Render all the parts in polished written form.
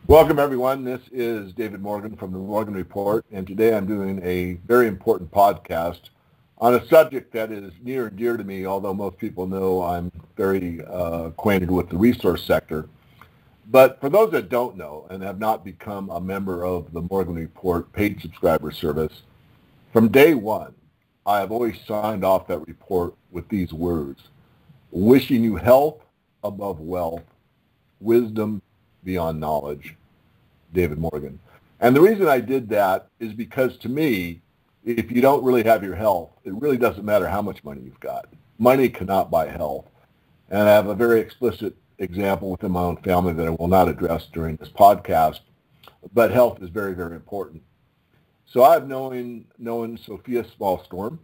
Welcome, everyone. This is David Morgan from the Morgan Report, and today I'm doing a very important podcast on a subject that is near and dear to me, although most people know I'm very acquainted with the resource sector. But for those that don't know and have not become a member of the Morgan Report paid subscriber service, from day one, I have always signed off that report with these words: wishing you health above wealth, wisdom beyond knowledge, David Morgan. And the reason I did that is because, to me, if you don't really have your health, it really doesn't matter how much money you've got. Money cannot buy health. And I have a very explicit example within my own family that I will not address during this podcast, but health is very, very important. So I've known Sophia Smallstorm,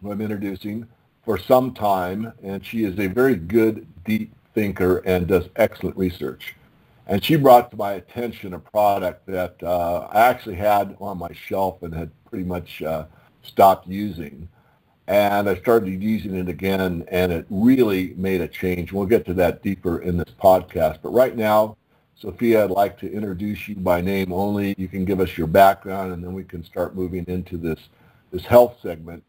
who I'm introducing, for some time, and she is a very good, deep thinker and does excellent research. And she brought to my attention a product that I actually had on my shelf and had pretty much stopped using. And I started using it again, and it really made a change. We'll get to that deeper in this podcast. But right now, Sophia, I'd like to introduce you by name only. You can give us your background, and then we can start moving into this health segment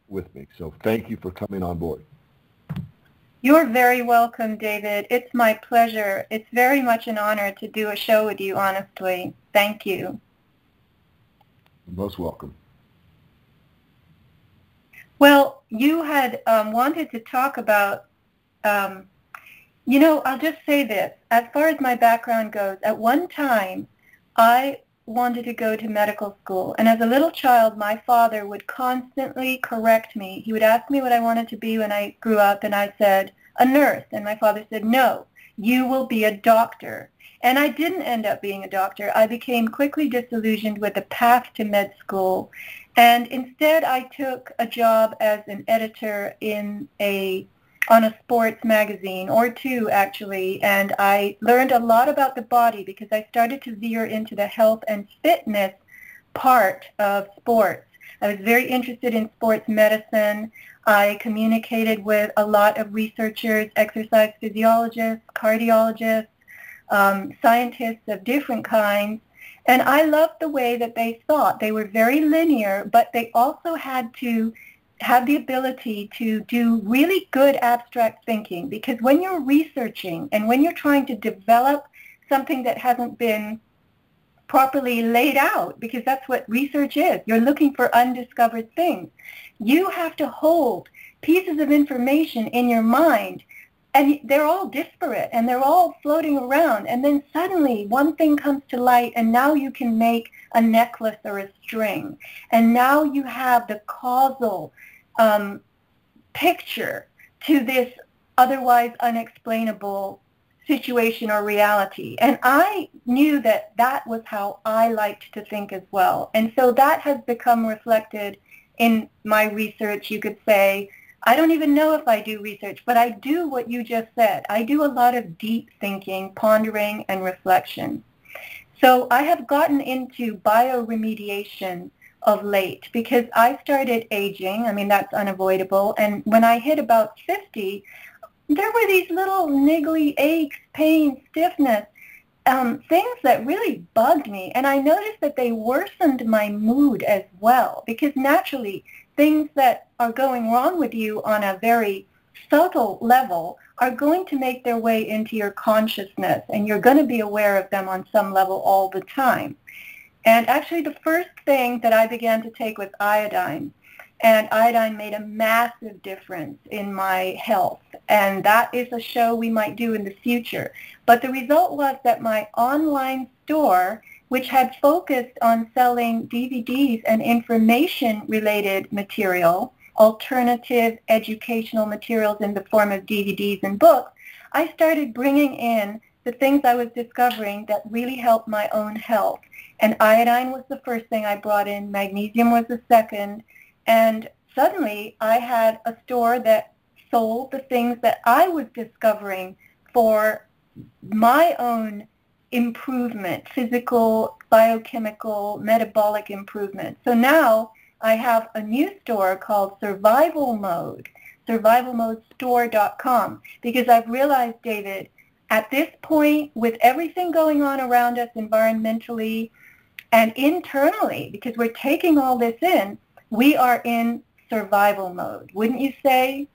with me. So thank you for coming on board. You're very welcome, David. It's my pleasure. It's very much an honor to do a show with you, honestly. Thank you. You're most welcome. Well, you had wanted to talk about, I'll just say this. As far as my background goes, at one time, I wanted to go to medical school. And as a little child, my father would constantly correct me. He would ask me what I wanted to be when I grew up, and I said, a nurse. And my father said, no, you will be a doctor. And I didn't end up being a doctor. I became quickly disillusioned with the path to med school. And instead, I took a job as an editor on a sports magazine, or two actually, and I learned a lot about the body because I started to veer into the health and fitness part of sports. I was very interested in sports medicine. I communicated with a lot of researchers, exercise physiologists, cardiologists, scientists of different kinds, and I loved the way that they thought. They were very linear, but they also had to have the ability to do really good abstract thinking, because when you're researching and when you're trying to develop something that hasn't been properly laid out, because that's what research is, you're looking for undiscovered things, you have to hold pieces of information in your mind, and they're all disparate and they're all floating around, and then suddenly one thing comes to light, and now you can make a necklace or a string, and now you have the causal picture to this otherwise unexplainable situation or reality. And I knew that that was how I liked to think as well. And so that has become reflected in my research. You could say, I don't even know if I do research, but I do what you just said. I do a lot of deep thinking, pondering, and reflection. So I have gotten into bioremediation of late because I started aging. I mean, that's unavoidable. And when I hit about 50, there were these little niggly aches, pains, stiffness, things that really bugged me. And I noticed that they worsened my mood as well, because naturally things that are going wrong with you on a very subtle level are going to make their way into your consciousness, and you're going to be aware of them on some level all the time. And actually the first thing that I began to take was iodine. And iodine made a massive difference in my health. And that is a show we might do in the future. But the result was that my online store, which had focused on selling DVDs and information-related material, alternative educational materials in the form of DVDs and books, I started bringing in the things I was discovering that really helped my own health. And iodine was the first thing I brought in, magnesium was the second, and suddenly I had a store that sold the things that I was discovering for my own improvement, physical, biochemical, metabolic improvement. So now I have a new store called Survival Mode, survivalmodestore.com, because I've realized, David, At this point, with everything going on around us environmentally and internally, because we're taking all this in, we are in survival mode, wouldn't you say?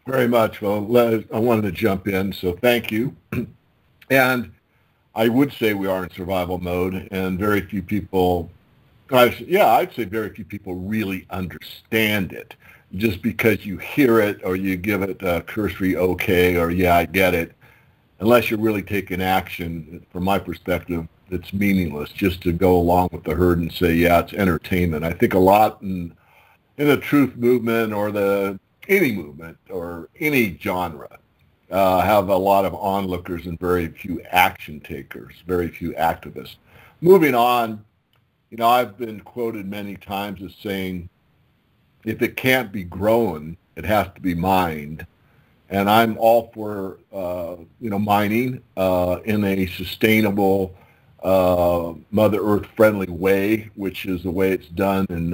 Very much. Well, I wanted to jump in, so thank you. And I would say we are in survival mode, and very few people, I'd say very few people really understand it. Just because you hear it or you give it a cursory okay or yeah, I get it, unless you're really taking action, from my perspective, it's meaningless just to go along with the herd and say, yeah, it's entertainment. I think a lot in the truth movement or any movement or any genre have a lot of onlookers and very few action takers, very few activists. Moving on, I've been quoted many times as saying, if it can't be grown, it has to be mined. And I'm all for, mining in a sustainable, Mother Earth friendly way, which is the way it's done in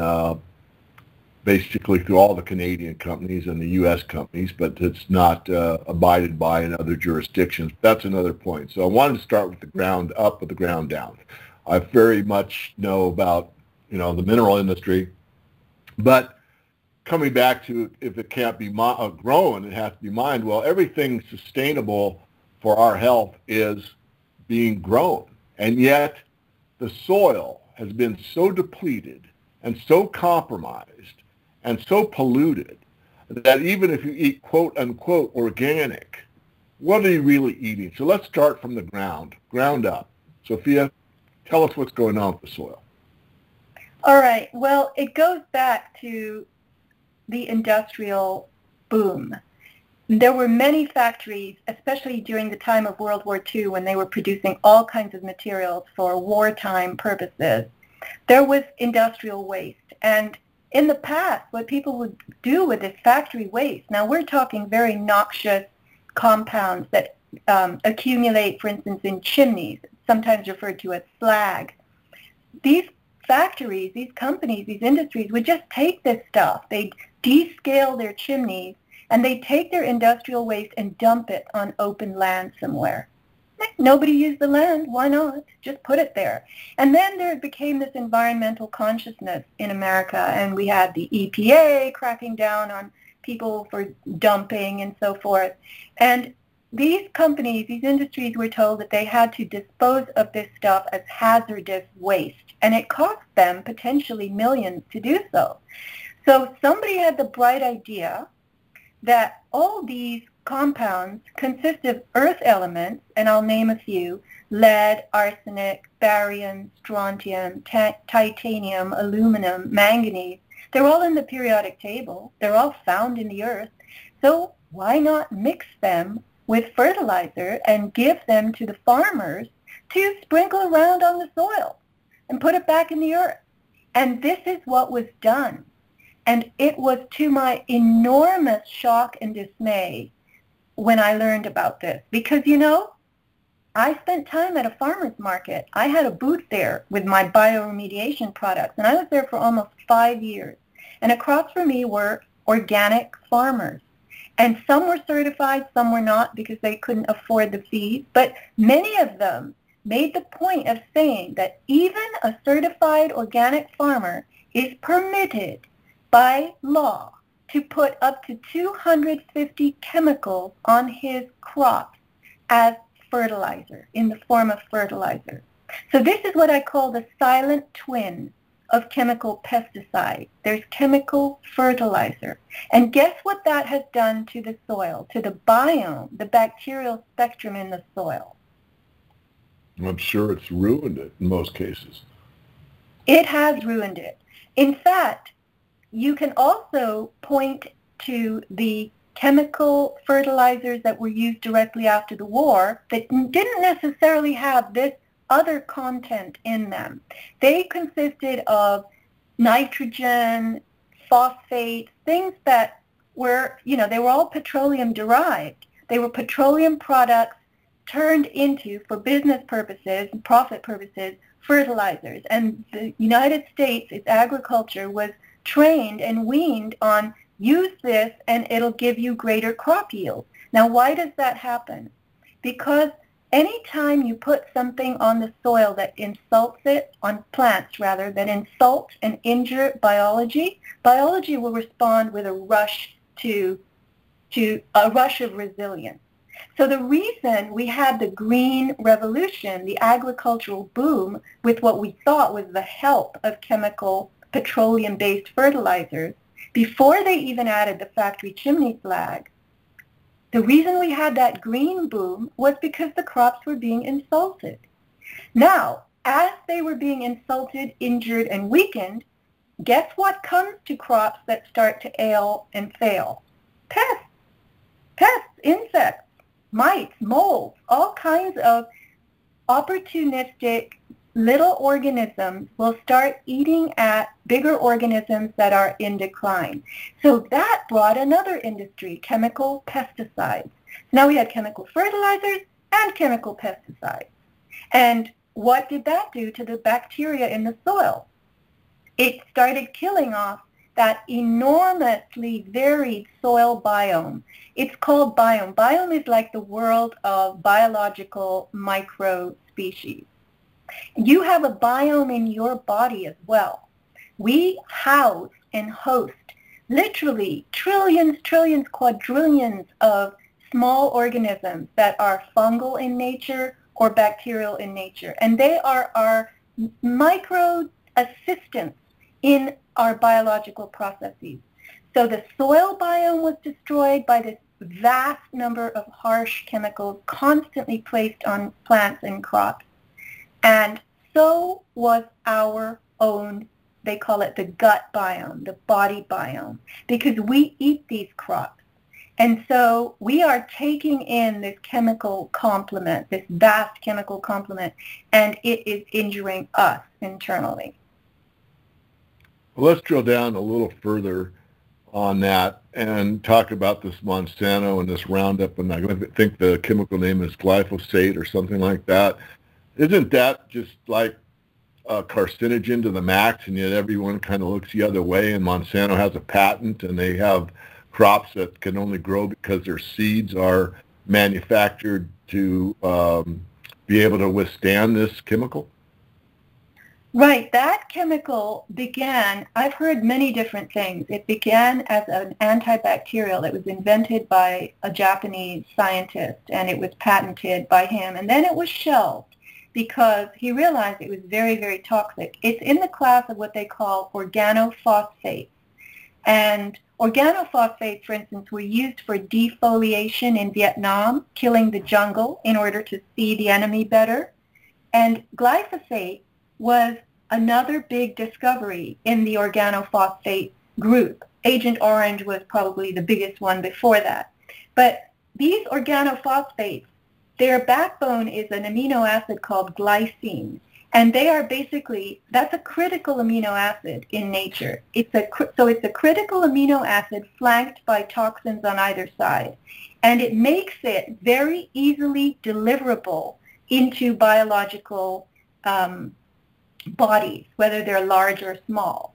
basically through all the Canadian companies and the U.S. companies, but it's not abided by in other jurisdictions. That's another point. So I wanted to start with the ground up, with the ground down. I very much know about, the mineral industry, but coming back to if it can't be grown, it has to be mined. Well, everything sustainable for our health is being grown. And yet the soil has been so depleted and so compromised and so polluted that even if you eat quote unquote organic, what are you really eating? So let's start from the ground up. Sophia, tell us what's going on with the soil. All right. Well, it goes back to the industrial boom. There were many factories, especially during the time of World War II, when they were producing all kinds of materials for wartime purposes. There was industrial waste. And in the past, what people would do with this factory waste, now we're talking very noxious compounds that accumulate, for instance, in chimneys, sometimes referred to as slag. These factories, these companies, these industries would just take this stuff. They'd descale their chimneys, and they'd take their industrial waste and dump it on open land somewhere. Nobody used the land. Why not? Just put it there. And then there became this environmental consciousness in America, and we had the EPA cracking down on people for dumping and so forth. And these companies, these industries were told that they had to dispose of this stuff as hazardous waste, and it cost them potentially millions to do so. So somebody had the bright idea that all these compounds consist of earth elements, and I'll name a few: lead, arsenic, barium, strontium, titanium, aluminum, manganese. They're all in the periodic table. They're all found in the earth. So why not mix them with fertilizer and give them to the farmers to sprinkle around on the soil and put it back in the earth? And this is what was done. And it was to my enormous shock and dismay when I learned about this. Because, I spent time at a farmer's market. I had a booth there with my bioremediation products, and I was there for almost 5 years. And across from me were organic farmers. And some were certified, some were not because they couldn't afford the fees. But many of them made the point of saying that even a certified organic farmer is permitted by law to put up to 250 chemicals on his crops as fertilizer, in the form of fertilizer. So this is what I call the silent twin of chemical pesticide. There's chemical fertilizer. And guess what that has done to the soil, to the biome, the bacterial spectrum in the soil? I'm sure it's ruined it in most cases. It has ruined it. In fact, you can also point to the chemical fertilizers that were used directly after the war that didn't necessarily have this other content in them. They consisted of nitrogen, phosphate, things that were, they were all petroleum derived. They were petroleum products turned into, for business purposes and profit purposes, fertilizers. And the United States, its agriculture was trained and weaned on use this and it'll give you greater crop yield. Now, why does that happen? because anytime you put something on the soil that insults it, on plants rather, that insult and injure biology, biology will respond with a rush to a rush of resilience. So the reason we had the green revolution, the agricultural boom, with what we thought was the help of chemical petroleum-based fertilizers, before they even added the factory chimney flag, the reason we had that green boom was because the crops were being insulted. Now, as they were being insulted, injured, and weakened, guess what comes to crops that start to ail and fail? Pests, insects, mites, moles, all kinds of opportunistic little organisms will start eating at bigger organisms that are in decline. So that brought another industry, chemical pesticides. Now we had chemical fertilizers and chemical pesticides. And what did that do to the bacteria in the soil? It started killing off that enormously varied soil biome. It's called biome. Biome is like the world of biological micro species. You have a biome in your body as well. We house and host literally trillions, quadrillions of small organisms that are fungal in nature or bacterial in nature. And they are our micro assistants in our biological processes. So the soil biome was destroyed by this vast number of harsh chemicals constantly placed on plants and crops. And so was our own, they call it the gut biome, the body biome, because we eat these crops. And so we are taking in this chemical complement, this vast chemical complement, and it is injuring us internally. Well, let's drill down a little further on that and talk about this Monsanto and this Roundup, and I think the chemical name is glyphosate or something like that. Isn't that just like a carcinogen to the max, and yet everyone kind of looks the other way, and Monsanto has a patent, and they have crops that can only grow because their seeds are manufactured to be able to withstand this chemical? Right. That chemical began, I've heard many different things. It began as an antibacterial. It was invented by a Japanese scientist, and it was patented by him, and then it was shelved because he realized it was very, very toxic. It's in the class of what they call organophosphates. And organophosphates, for instance, were used for defoliation in Vietnam, killing the jungle in order to see the enemy better. And glyphosate was another big discovery in the organophosphate group. Agent Orange was probably the biggest one before that. But these organophosphates, their backbone is an amino acid called glycine. And they are basically, that's a critical amino acid in nature. So it's a critical amino acid flanked by toxins on either side. And it makes it very easily deliverable into biological bodies, whether they're large or small.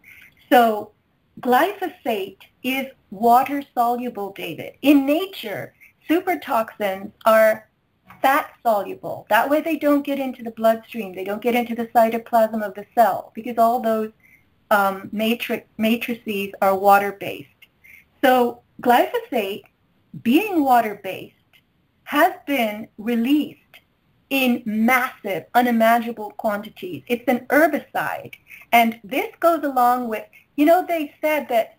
So glyphosate is water-soluble, David. In nature, supertoxins are fat-soluble. That way they don't get into the bloodstream. They don't get into the cytoplasm of the cell because all those matrices are water-based. So glyphosate, being water-based, has been released in massive, unimaginable quantities. It's an herbicide. And this goes along with, they said that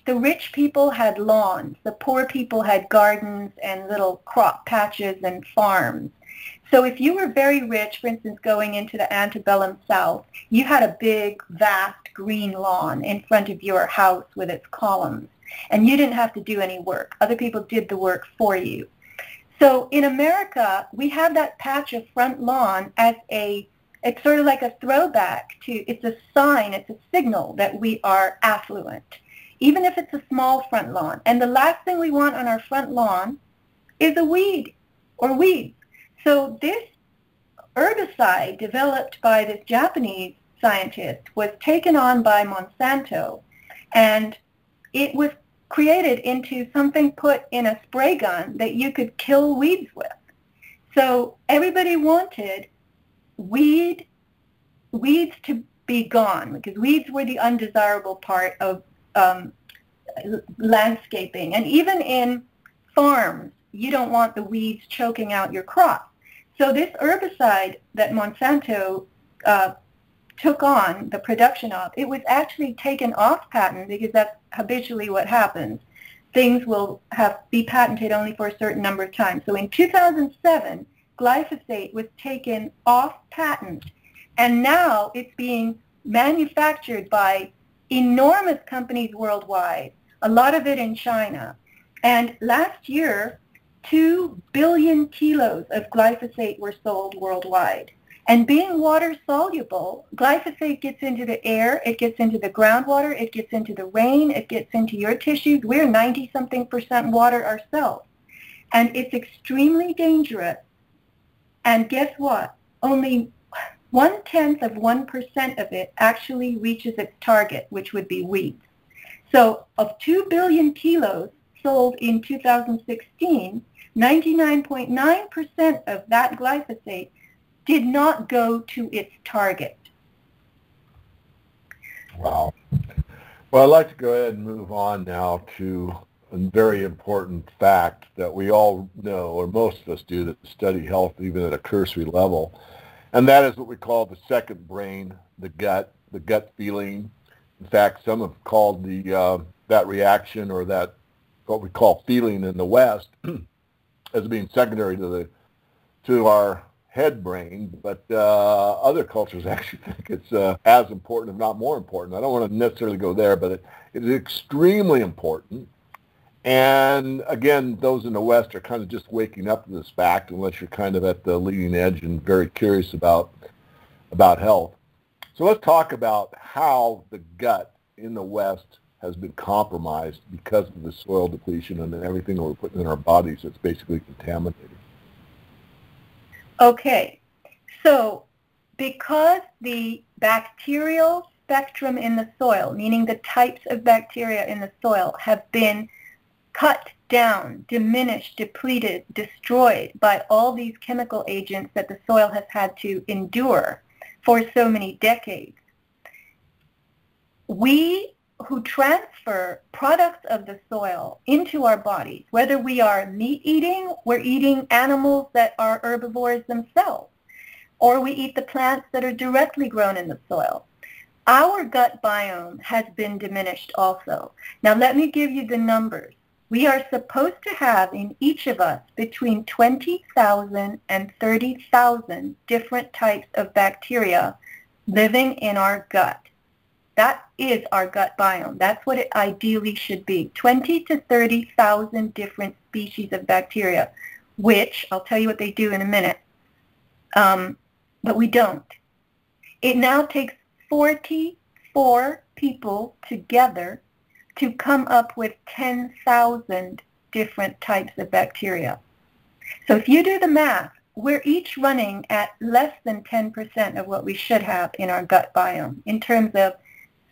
the rich people had lawns, the poor people had gardens and little crop patches and farms. So if you were very rich, for instance, going into the antebellum South, you had a big, vast green lawn in front of your house with its columns. And you didn't have to do any work. Other people did the work for you. So in America, we have that patch of front lawn as it's sort of like a throwback to, it's a sign, it's a signal that we are affluent, even if it's a small front lawn. And the last thing we want on our front lawn is a weed or weeds. So this herbicide developed by this Japanese scientist was taken on by Monsanto, and it was created into something put in a spray gun that you could kill weeds with. So everybody wanted weeds to be gone, because weeds were the undesirable part of landscaping. And even in farms, you don't want the weeds choking out your crop. So this herbicide that Monsanto took on the production of, it was actually taken off patent, because that's habitually what happens. Things will be patented only for a certain number of times. So in 2007, glyphosate was taken off patent, and now it's being manufactured by enormous companies worldwide, a lot of it in China. And last year, 2 billion kilos of glyphosate were sold worldwide. And being water soluble, glyphosate gets into the air, it gets into the groundwater, it gets into the rain, it gets into your tissues. We're 90-something% water ourselves. And it's extremely dangerous. And guess what? Only 0.1% of it actually reaches its target, which would be weeds. So of 2 billion kilos sold in 2016, 99.9% of that glyphosate did not go to its target. Wow. Well, I'd like to go ahead and move on now to a very important fact that we all know, or most of us do, that study health even at a cursory level, and that is what we call the second brain, the gut feeling. In fact, some have called that reaction, or that what we call feeling in the West, as being secondary to our head brain, but other cultures actually think it's as important, if not more important. I don't want to necessarily go there, but it is extremely important. And again, those in the West are kind of just waking up to this fact, unless you're kind of at the leading edge and very curious about health. So let's talk about how the gut in the West has been compromised because of the soil depletion and everything that we're putting in our bodies that's basically contaminated. Okay, so because the bacterial spectrum in the soil, meaning the types of bacteria in the soil, have been cut down, diminished, depleted, destroyed by all these chemical agents that the soil has had to endure for so many decades, we who transfer products of the soil into our bodies, whether we are meat eating, we're eating animals that are herbivores themselves, or we eat the plants that are directly grown in the soil, our gut biome has been diminished also. Now let me give you the numbers. We are supposed to have in each of us between 20,000 and 30,000 different types of bacteria living in our gut. That is our gut biome. That's what it ideally should be. 20 to 30,000 different species of bacteria, which I'll tell you what they do in a minute. But we don't. It now takes 44 people together to come up with 10,000 different types of bacteria. So if you do the math, we're each running at less than 10% of what we should have in our gut biome in terms of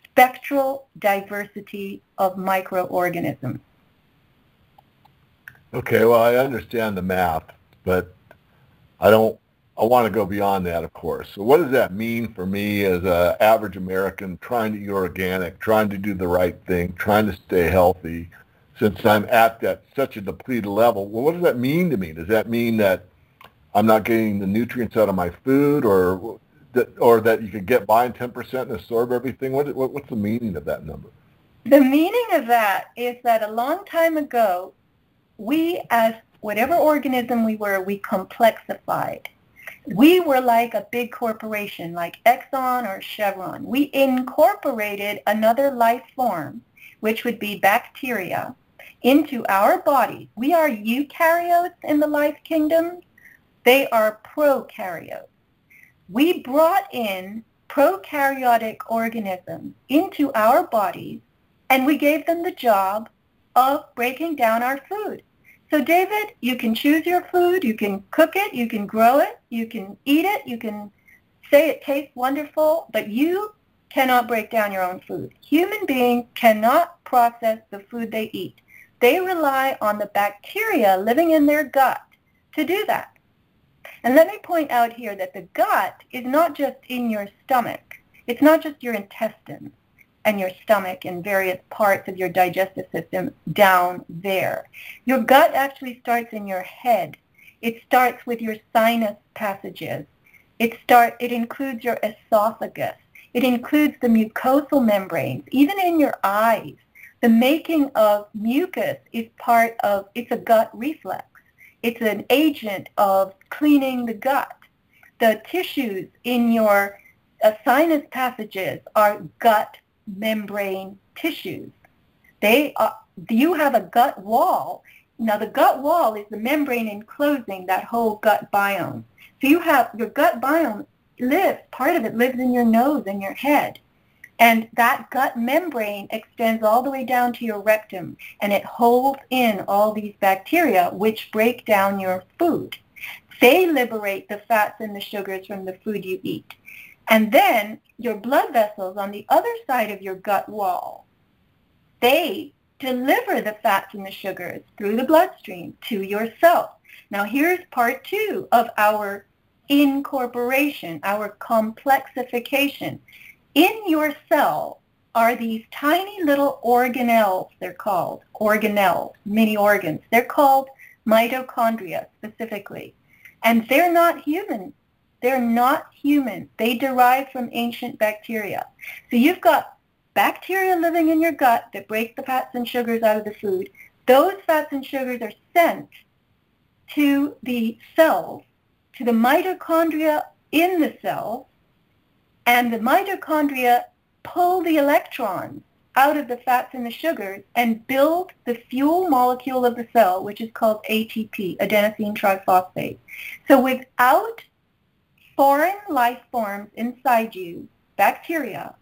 spectral diversity of microorganisms. Okay, well, I understand the math, but I want to go beyond that, of course. So what does that mean for me as an average American trying to eat organic, trying to do the right thing, trying to stay healthy, since I'm at such a depleted level? Well, what does that mean to me? Does that mean that I'm not getting the nutrients out of my food, or that you could get by in 10% and absorb everything? What's the meaning of that number? The meaning of that is that a long time ago, we, as whatever organism we were, we complexified. We were like a big corporation, like Exxon or Chevron. We incorporated another life form, which would be bacteria, into our body. We are eukaryotes in the life kingdom. They are prokaryotes. We brought in prokaryotic organisms into our bodies, and we gave them the job of breaking down our food. So David, you can choose your food, you can cook it, you can grow it, you can eat it, you can say it tastes wonderful, but you cannot break down your own food. Human beings cannot process the food they eat. They rely on the bacteria living in their gut to do that. And let me point out here that the gut is not just in your stomach. It's not just your intestines and your stomach and various parts of your digestive system down there. Your gut actually starts in your head. It starts with your sinus passages. It includes your esophagus. It includes the mucosal membranes, even in your eyes. The making of mucus is it's a gut reflex. It's an agent of cleaning the gut. The tissues in your sinus passages are gut membrane tissues. You have a gut wall. Now the gut wall is the membrane enclosing that whole gut biome. So you have your gut biome part of it lives in your nose and your head. And that gut membrane extends all the way down to your rectum, and it holds in all these bacteria which break down your food. They liberate the fats and the sugars from the food you eat. And then your blood vessels on the other side of your gut wall, they deliver the fats and the sugars through the bloodstream to your cells. Now here's part 2 of our incorporation, our complexification. In your cell are these tiny little organelles, they're called, organelles, mini organs. They're called mitochondria specifically. And they're not human. They're not human. They derive from ancient bacteria. So you've got bacteria living in your gut that break the fats and sugars out of the food. Those fats and sugars are sent to the cells, to the mitochondria in the cells, and the mitochondria pull the electrons out of the fats and the sugars and build the fuel molecule of the cell, which is called ATP, adenosine triphosphate. So without foreign life forms inside you, bacteria,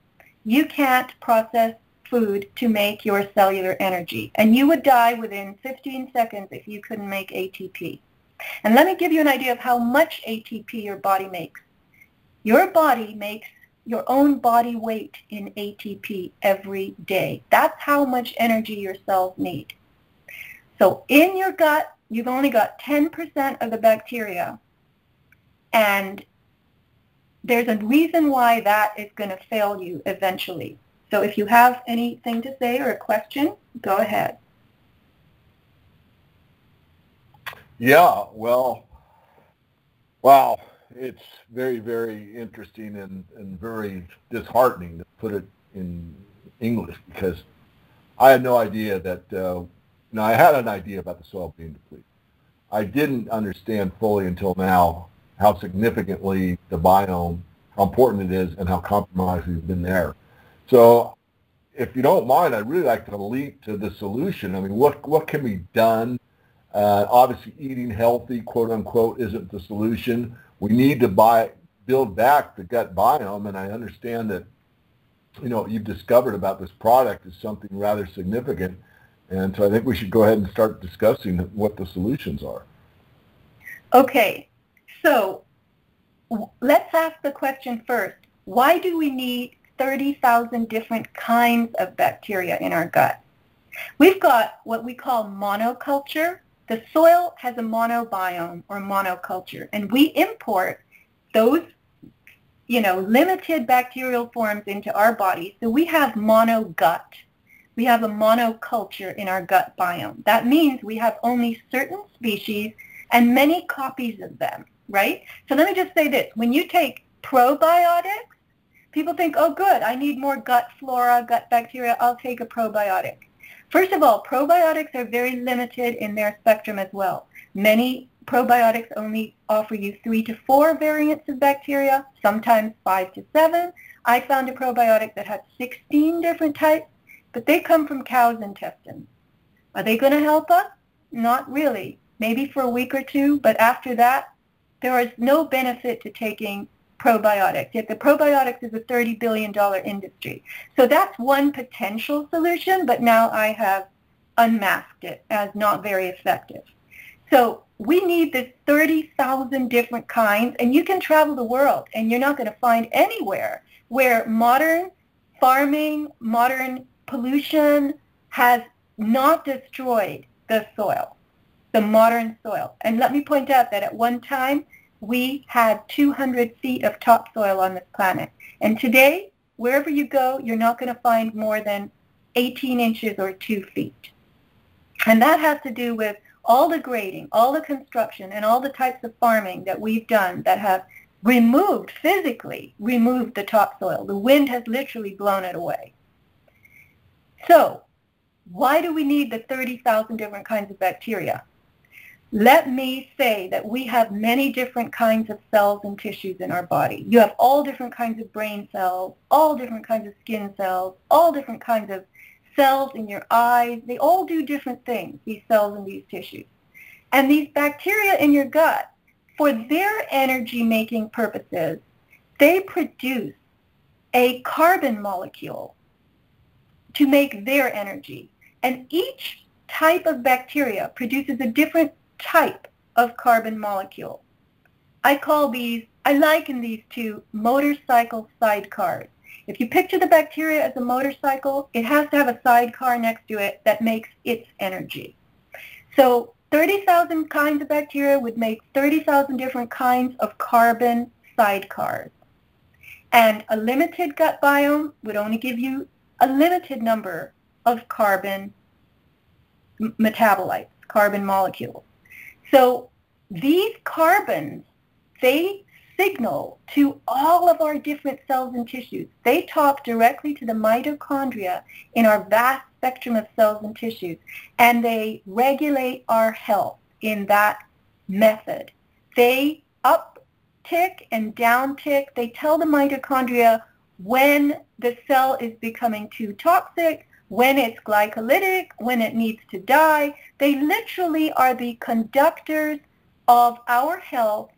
you can't process food to make your cellular energy. And you would die within 15 seconds if you couldn't make ATP. And let me give you an idea of how much ATP your body makes. Your body makes your own body weight in ATP every day. That's how much energy your cells need. So in your gut, you've only got 10% of the bacteria, and there's a reason why that is going to fail you eventually. So if you have anything to say or a question, go ahead. Yeah, well, wow. It's very, very interesting and very disheartening to put it in English, because I had no idea that, I had an idea about the soil being depleted. I didn't understand fully until now how significantly the biome, how important it is, and how compromised we've been there. So if you don't mind, I'd really like to leap to the solution. I mean, what can be done? Obviously, eating healthy, quote unquote, isn't the solution. We need to build back the gut biome, and I understand that, what you've discovered about this product is something rather significant, and so I think we should go ahead and start discussing what the solutions are. Okay, so let's ask the question first. Why do we need 30,000 different kinds of bacteria in our gut? We've got what we call monoculture. The soil has a monobiome or monoculture, and we import those, limited bacterial forms into our body. So we have monogut. We have a monoculture in our gut biome. That means we have only certain species and many copies of them, right? So let me just say this. When you take probiotics, people think, oh, good, I need more gut flora, gut bacteria. I'll take a probiotic. First of all, probiotics are very limited in their spectrum as well. Many probiotics only offer you 3 to 4 variants of bacteria, sometimes 5 to 7. I found a probiotic that had 16 different types, but they come from cows' intestines. Are they going to help us? Not really. Maybe for a week or two, but after that, there is no benefit to taking probiotics. Yet the probiotics is a $30 billion industry. So that's one potential solution, but now I have unmasked it as not very effective. So we need this 30,000 different kinds, and you can travel the world, and you're not going to find anywhere where modern farming, modern pollution has not destroyed the soil, the modern soil. And let me point out that at one time, we had 200 feet of topsoil on this planet. And today, wherever you go, you're not going to find more than 18 inches or 2 feet. And that has to do with all the grading, all the construction, and all the types of farming that we've done that have physically removed the topsoil. The wind has literally blown it away. So, why do we need the 30,000 different kinds of bacteria? Let me say that we have many different kinds of cells and tissues in our body. You have all different kinds of brain cells, all different kinds of skin cells, all different kinds of cells in your eyes. They all do different things, these cells and these tissues. And these bacteria in your gut, for their energy-making purposes, they produce a carbon molecule to make their energy. And each type of bacteria produces a different type of carbon molecule. I liken these to motorcycle sidecars. If you picture the bacteria as a motorcycle, it has to have a sidecar next to it that makes its energy. So 30,000 kinds of bacteria would make 30,000 different kinds of carbon sidecars. And a limited gut biome would only give you a limited number of carbon metabolites, carbon molecules. So these carbons, they signal to all of our different cells and tissues. They talk directly to the mitochondria in our vast spectrum of cells and tissues, and they regulate our health in that method. They uptick and downtick. They tell the mitochondria when the cell is becoming too toxic, when it's glycolytic, when it needs to die. They literally are the conductors of our health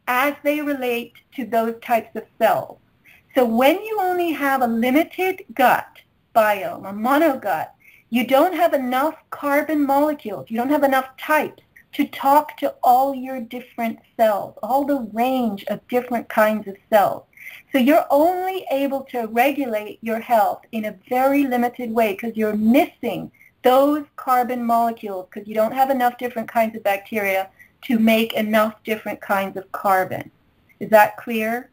as they relate to those types of cells. So when you only have a limited gut biome, a monogut, you don't have enough carbon molecules, you don't have enough types to talk to all your different cells, all the range of different kinds of cells. So you're only able to regulate your health in a very limited way because you're missing those carbon molecules because you don't have enough different kinds of bacteria to make enough different kinds of carbon. Is that clear?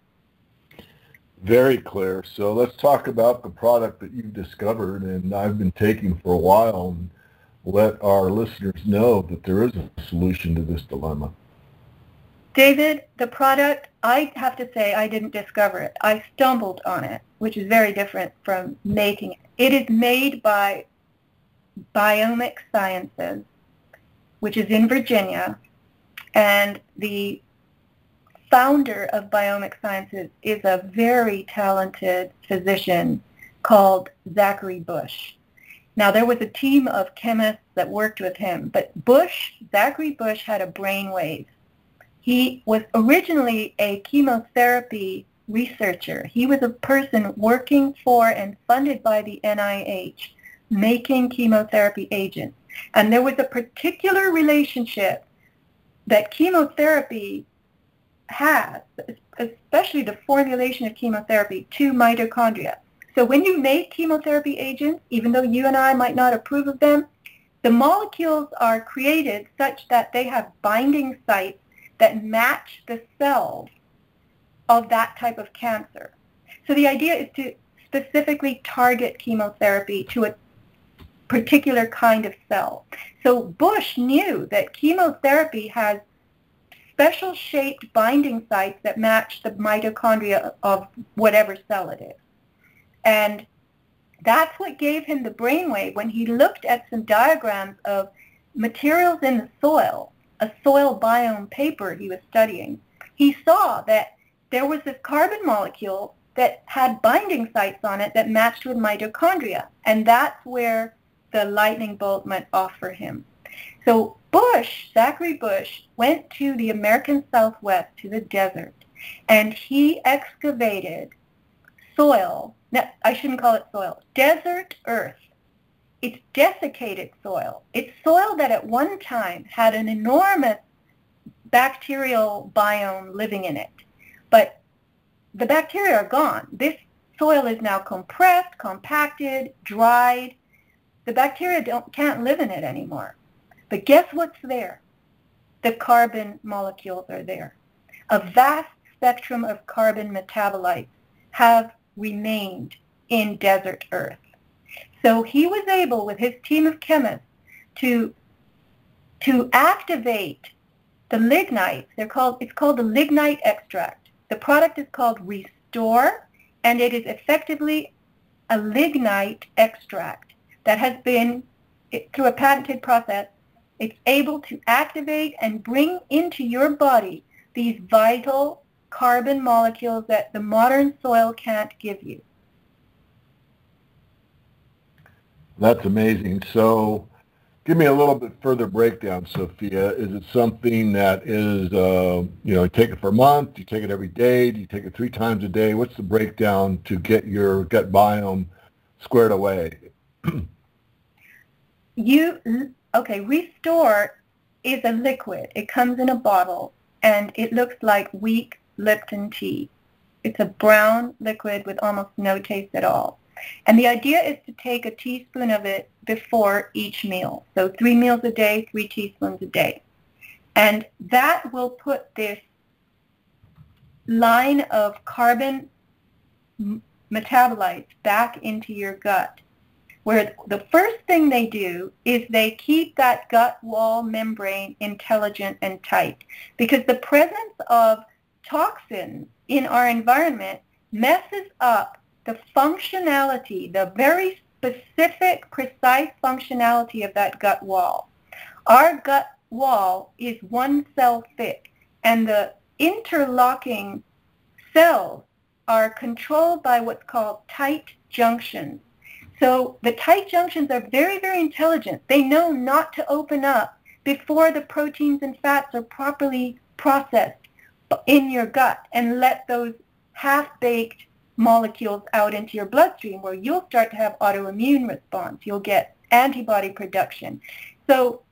Very clear. So let's talk about the product that you've discovered and I've been taking for a while and let our listeners know that there is a solution to this dilemma. David, the product, I have to say I didn't discover it. I stumbled on it, which is very different from making it. It is made by Biomic Sciences, which is in Virginia, and the founder of Biomic Sciences is a very talented physician called Zachary Bush. Now, there was a team of chemists that worked with him, but Zachary Bush had a brainwave. He was originally a chemotherapy researcher. He was a person working for and funded by the NIH, making chemotherapy agents. And there was a particular relationship that chemotherapy has, especially the formulation of chemotherapy, to mitochondria. So when you make chemotherapy agents, even though you and I might not approve of them, the molecules are created such that they have binding sites that match the cells of that type of cancer. So the idea is to specifically target chemotherapy to a particular kind of cell. So Bush knew that chemotherapy has special shaped binding sites that match the mitochondria of whatever cell it is. And that's what gave him the brainwave when he looked at some diagrams of materials in the soil, a soil biome paper he was studying. He saw that there was this carbon molecule that had binding sites on it that matched with mitochondria. And that's where the lightning bolt went off for him. So Zachary Bush, went to the American Southwest, to the desert, and he excavated soil. Now, I shouldn't call it soil. Desert earth. It's desiccated soil. It's soil that at one time had an enormous bacterial biome living in it. But the bacteria are gone. This soil is now compressed, compacted, dried. The bacteria can't live in it anymore. But guess what's there? The carbon molecules are there. a vast spectrum of carbon metabolites have remained in desert earth. So he was able, with his team of chemists, to activate the lignites. It's called the lignite extract. The product is called Restore, and it is effectively a lignite extract that has been, through a patented process, it's able to activate and bring into your body these vital carbon molecules that the modern soil can't give you. That's amazing. So give me a little bit further breakdown, Sophia. Is it something that is, you take it for a month? Do you take it every day? Do you take it 3 times a day? What's the breakdown to get your gut biome squared away? Restore is a liquid. It comes in a bottle, and it looks like weak Lipton tea. It's a brown liquid with almost no taste at all. And the idea is to take a teaspoon of it before each meal. So 3 meals a day, 3 teaspoons a day. And that will put this line of carbon metabolites back into your gut, where the first thing they do is they keep that gut wall membrane intelligent and tight, because the presence of toxins in our environment messes up the functionality, the very specific, precise functionality of that gut wall. Our gut wall is 1 cell thick, and the interlocking cells are controlled by what's called tight junctions. So the tight junctions are very, very intelligent. They know not to open up before the proteins and fats are properly processed in your gut and let those half-baked molecules out into your bloodstream, where you'll start to have autoimmune response. You'll get antibody production. So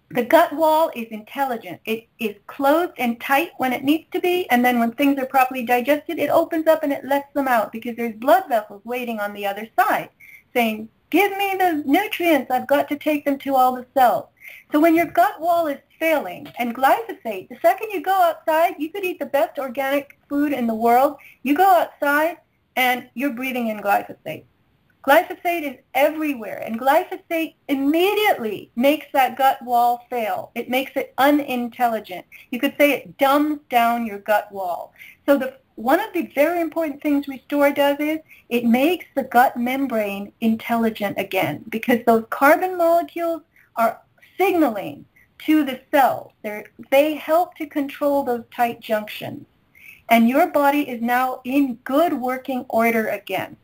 the gut wall is intelligent. It is closed and tight when it needs to be, and then when things are properly digested, it opens up and it lets them out, because there's blood vessels waiting on the other side saying, give me the nutrients, I've got to take them to all the cells. So when your gut wall is failing, and glyphosate, the second you go outside, you could eat the best organic food in the world, you go outside and you're breathing in glyphosate. Glyphosate is everywhere, and glyphosate immediately makes that gut wall fail. It makes it unintelligent. You could say it dumbs down your gut wall. So one of the very important things Restore does is it makes the gut membrane intelligent again, because those carbon molecules are signaling to the cells. They help to control those tight junctions. And your body is now in good working order again.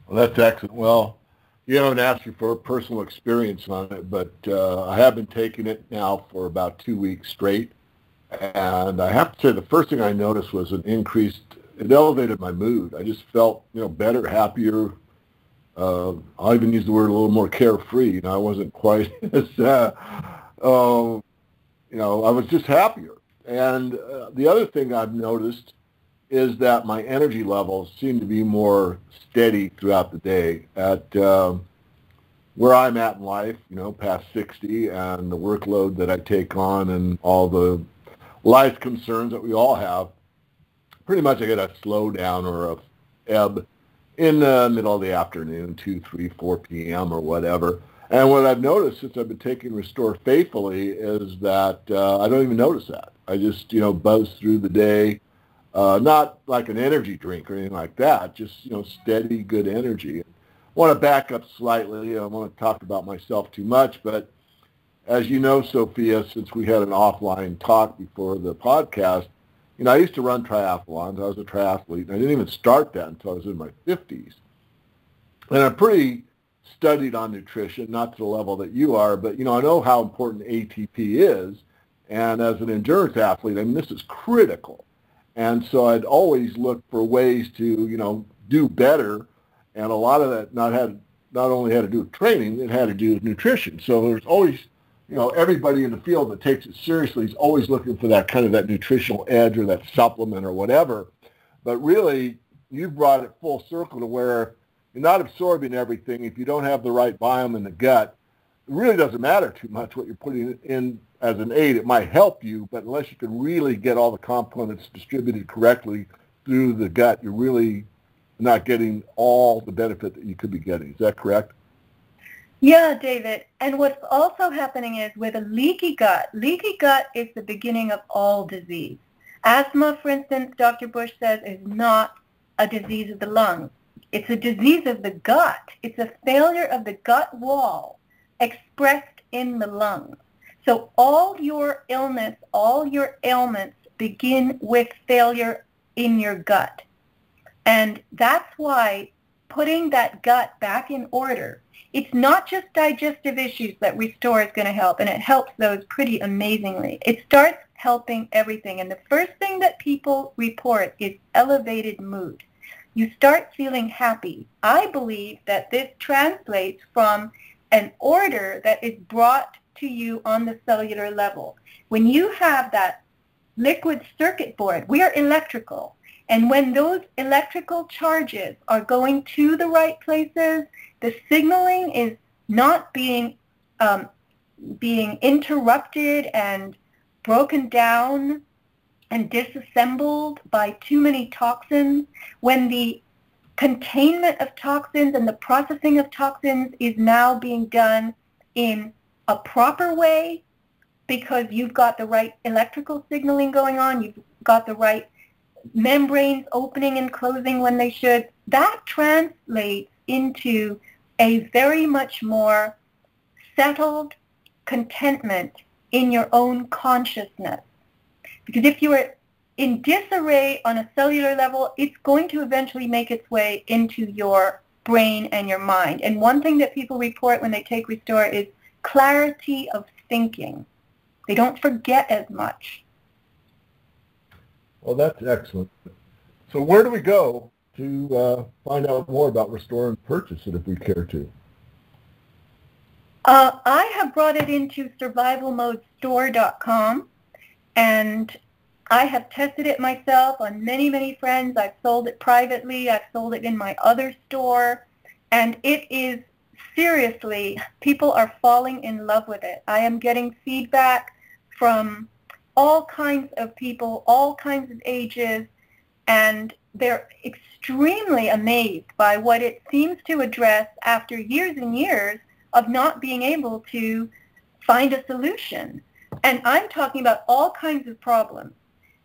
Well, that's excellent. Well, you haven't asked me for a personal experience on it, but I have been taking it now for about 2 weeks straight. And I have to say, the first thing I noticed was it elevated my mood. I just felt, better, happier. I'll even use the word a little more carefree. I wasn't quite as, I was just happier. And the other thing I've noticed is that my energy levels seem to be more steady throughout the day. At where I'm at in life, past 60, and the workload that I take on and all the life concerns that we all have, pretty much I get a slowdown or a ebb in the middle of the afternoon, 2, 3, 4 p.m. or whatever. And what I've noticed since I've been taking Restore faithfully is that I don't even notice that. I just, buzz through the day, not like an energy drink or anything like that, just, steady, good energy. I want to back up slightly. I don't want to talk about myself too much, but as you know, Sophia, since we had an offline talk before the podcast, I used to run triathlons. I was a triathlete, and I didn't even start that until I was in my 50s. And I'm pretty studied on nutrition, not to the level that you are, but, I know how important ATP is. And as an endurance athlete, this is critical. And so I'd always look for ways to, do better. And a lot of that not only had to do with training, it had to do with nutrition. So there's always, everybody in the field that takes it seriously is always looking for that kind of that nutritional edge or that supplement or whatever. But really, you brought it full circle to where you're not absorbing everything. If you don't have the right biome in the gut, it really doesn't matter too much what you're putting in as an aid. It might help you, but unless you can really get all the components distributed correctly through the gut, you're really not getting all the benefit that you could be getting. Is that correct? Yeah, David. And what's also happening is with a leaky gut is the beginning of all disease. Asthma, for instance, Dr. Bush says, is not a disease of the lungs. It's a disease of the gut. It's a failure of the gut wall expressed in the lungs. So all your illness, all your ailments begin with failure in your gut. And that's why putting that gut back in order, it's not just digestive issues that Restore is going to help, and it helps those pretty amazingly. It starts helping everything. And the first thing that people report is elevated mood. You start feeling happy. I believe that this translates from an order that is brought to you on the cellular level. When you have that liquid circuit board, we are electrical. And when those electrical charges are going to the right places, the signaling is not being interrupted and broken down and disassembled by too many toxins. When the containment of toxins and the processing of toxins is now being done in a proper way because you've got the right electrical signaling going on, you've got the right membranes opening and closing when they should, that translates into a very much more settled contentment in your own consciousness. Because if you are in disarray on a cellular level, it's going to eventually make its way into your brain and your mind. And one thing that people report when they take Restore is clarity of thinking. They don't forget as much. Well, that's excellent. So where do we go to find out more about Restore and purchase it if we care to? I have brought it into survivalmodestore.com, and I have tested it myself on many, many friends. I've sold it privately. I've sold it in my other store, and it is seriously, people are falling in love with it. I am getting feedback from all kinds of people, all kinds of ages, and they're extremely amazed by what it seems to address after years and years of not being able to find a solution. And I'm talking about all kinds of problems,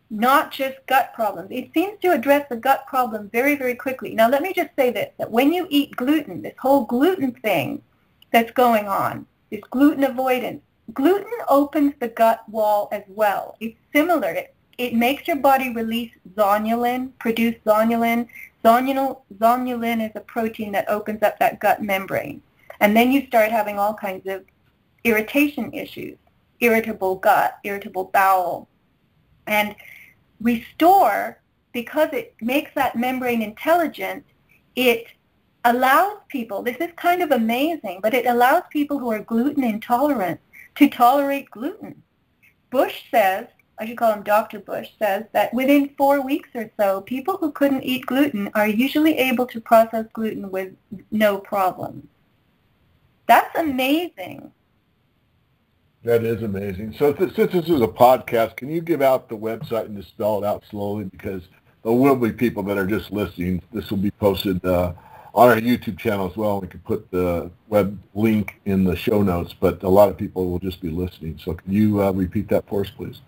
not just gut problems. It seems to address the gut problem very, very quickly. Now, let me just say this, that when you eat gluten, this whole gluten thing that's going on, this gluten avoidance, gluten opens the gut wall as well. It's similar. It makes your body release zonulin, produce zonulin. Zonulin is a protein that opens up that gut membrane. And then you start having all kinds of irritation issues, irritable gut, irritable bowel. And Restore, because it makes that membrane intelligent, it allows people, this is kind of amazing, but it allows people who are gluten intolerant to tolerate gluten. Bush says, I should call him Dr. Bush, says that within 4 weeks or so, people who couldn't eat gluten are usually able to process gluten with no problem. That's amazing. That is amazing. So since this is a podcast, can you give out the website and just spell it out slowly? Because there will be people that are just listening. This will be posted on our YouTube channel as well. We can put the web link in the show notes, but a lot of people will just be listening. So can you repeat that for us, please?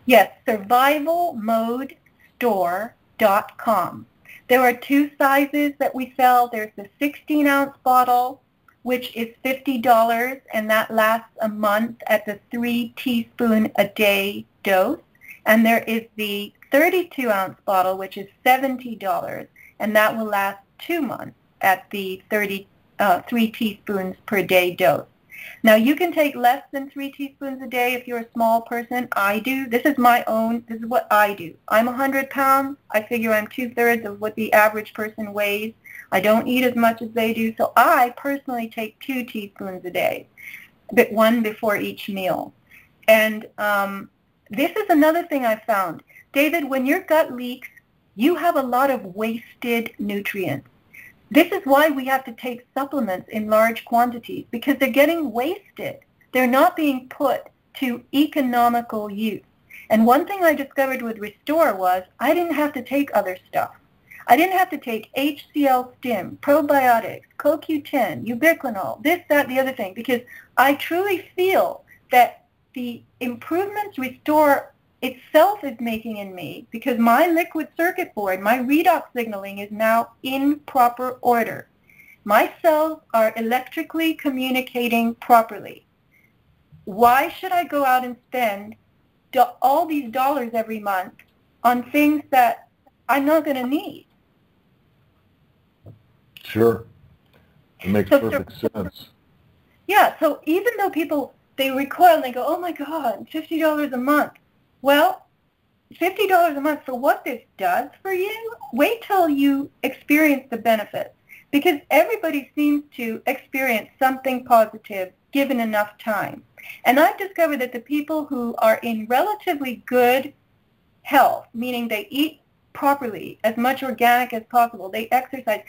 Yes, survivalmodestore.com. There are 2 sizes that we sell. There's the 16-ounce bottle, which is $50, and that lasts a month at the 3 teaspoon a day dose. And there is the 32-ounce bottle, which is $70, and that will last 2 months at the 3 teaspoons per day dose. Now, you can take less than 3 teaspoons a day if you're a small person. I do. This is my own. This is what I do. I'm 100 pounds. I figure I'm 2/3 of what the average person weighs. I don't eat as much as they do, so I personally take 2 teaspoons a day, but 1 before each meal. And this is another thing I found. David, when your gut leaks, you have a lot of wasted nutrients. This is why we have to take supplements in large quantities, because they're getting wasted. They're not being put to economical use. And one thing I discovered with Restore was I didn't have to take other stuff. I didn't have to take HCl stim, probiotics, CoQ10, ubiquinol, this, that, the other thing, because I truly feel that the improvements Restore itself is making in me, because my liquid circuit board, my redox signaling is now in proper order. My cells are electrically communicating properly. Why should I go out and spend all these dollars every month on things that I'm not going to need? Sure. It makes perfect sense. Yeah, so even though people, they recoil and they go, oh my God, $50 a month. Well, $50 a month for what this does for you, wait till you experience the benefits. Because everybody seems to experience something positive given enough time. And I've discovered that the people who are in relatively good health, meaning they eat properly, as much organic as possible, they exercise,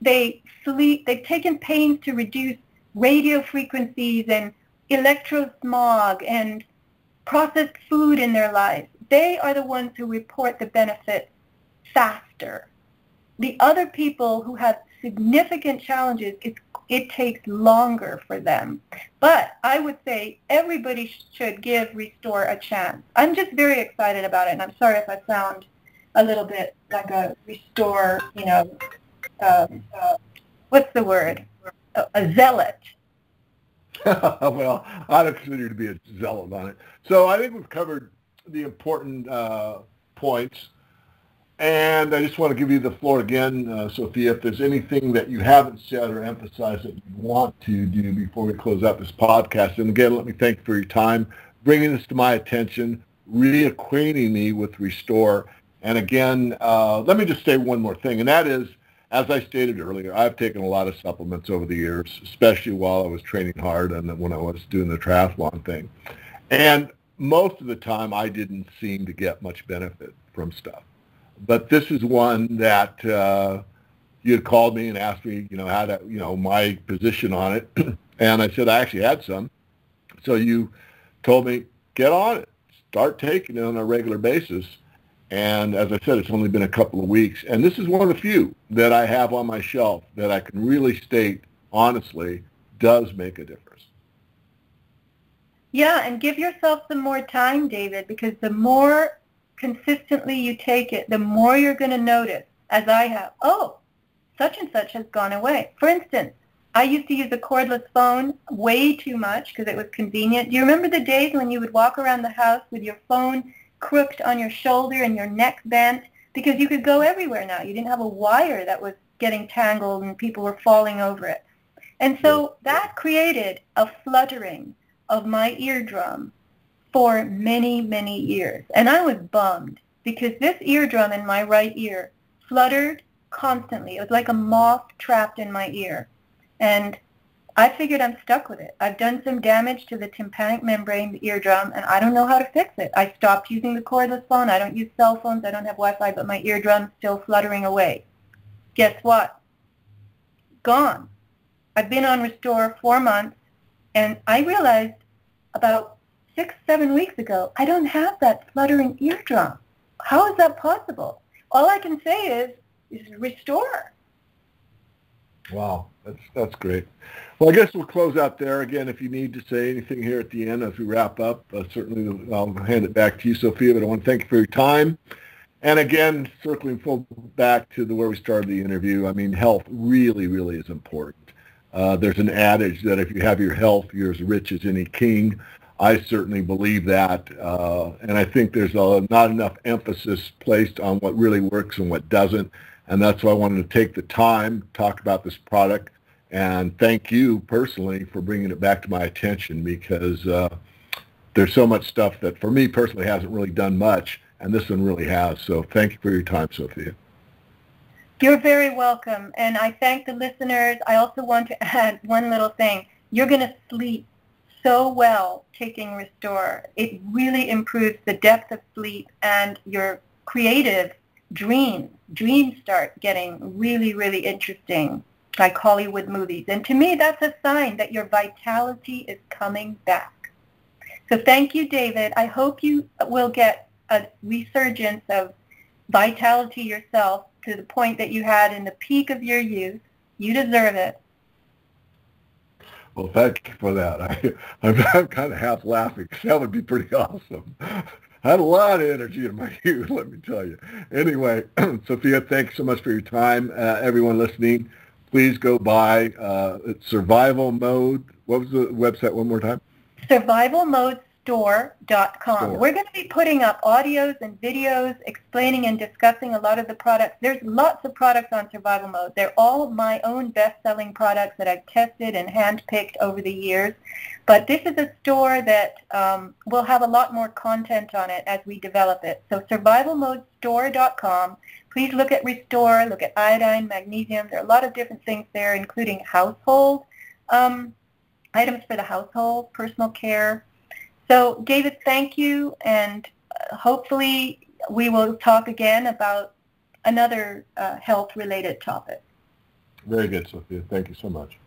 they sleep, they've taken pains to reduce radio frequencies and electrosmog and processed food in their lives, they are the ones who report the benefits faster. The other people who have significant challenges, it takes longer for them. But I would say everybody should give Restore a chance. I'm just very excited about it, and I'm sorry if I sound a little bit like a Restore, what's the word? A zealot. Well, I don't consider you to be a zealot on it. So I think we've covered the important points. And I just want to give you the floor again, Sophia, if there's anything that you haven't said or emphasized that you want to do before we close out this podcast. And again, let me thank you for your time, bringing this to my attention, reacquainting me with Restore. And again, let me just say one more thing, and that is, as I stated earlier, I've taken a lot of supplements over the years, especially while I was training hard and when I was doing the triathlon thing. And most of the time, I didn't seem to get much benefit from stuff. But this is one that you had called me and asked me, how to, my position on it. And I said I actually had some. So you told me, get on it. Start taking it on a regular basis. And as I said, it's only been a couple of weeks. And this is one of the few that I have on my shelf that I can really state, honestly, does make a difference. Yeah, and give yourself some more time, David, because the more consistently you take it, the more you're going to notice, as I have, oh, such and such has gone away. For instance, I used to use a cordless phone way too much because it was convenient. Do you remember the days when you would walk around the house with your phone crooked on your shoulder and your neck bent? Because you could go everywhere now. You didn't have a wire that was getting tangled and people were falling over it. And so that created a fluttering of my eardrum for many, many years. And I was bummed because this eardrum in my right ear fluttered constantly. It was like a moth trapped in my ear. And I figured I'm stuck with it. I've done some damage to the tympanic membrane, the eardrum, and I don't know how to fix it. I stopped using the cordless phone. I don't use cell phones. I don't have Wi-Fi, but my eardrum's still fluttering away. Guess what? Gone. I've been on Restore 4 months, and I realized about 6-7 weeks ago, I don't have that fluttering eardrum. How is that possible? All I can say is Restore. Wow, that's great. Well, I guess we'll close out there. Again, if you need to say anything here at the end as we wrap up, certainly I'll hand it back to you, Sophia, but I want to thank you for your time. And again, circling full back to where we started the interview, I mean, health really, really is important. There's an adage that if you have your health, you're as rich as any king. I certainly believe that, and I think there's not enough emphasis placed on what really works and what doesn't, and that's why I wanted to take the time to talk about this product and thank you personally for bringing it back to my attention, because there's so much stuff that for me personally hasn't really done much, and this one really has. So thank you for your time, Sophia. You're very welcome, and I thank the listeners. I also want to add one little thing. You're going to sleep so well taking Restore. It really improves the depth of sleep and your creative dreams. Dreams start getting really, really interesting, like Hollywood movies. And to me, that's a sign that your vitality is coming back. So thank you, David. I hope you will get a resurgence of vitality yourself to the point that you had in the peak of your youth. You deserve it. Well, thank you for that. I'm kind of half laughing because that would be pretty awesome. I had a lot of energy in my youth, let me tell you. Anyway, Sophia, thanks so much for your time. Everyone listening, please go by Survival Mode. What was the website one more time? survivalmodestore.com. We're going to be putting up audios and videos explaining and discussing a lot of the products. There's lots of products on Survival Mode. They're all my own best-selling products that I've tested and handpicked over the years. But this is a store that will have a lot more content on it as we develop it. So survivalmodestore.com. Please look at Restore, look at iodine, magnesium. There are a lot of different things there, including household items for the household, personal care. So, David, thank you, and hopefully we will talk again about another health-related topic. Very good, Sophia. Thank you so much.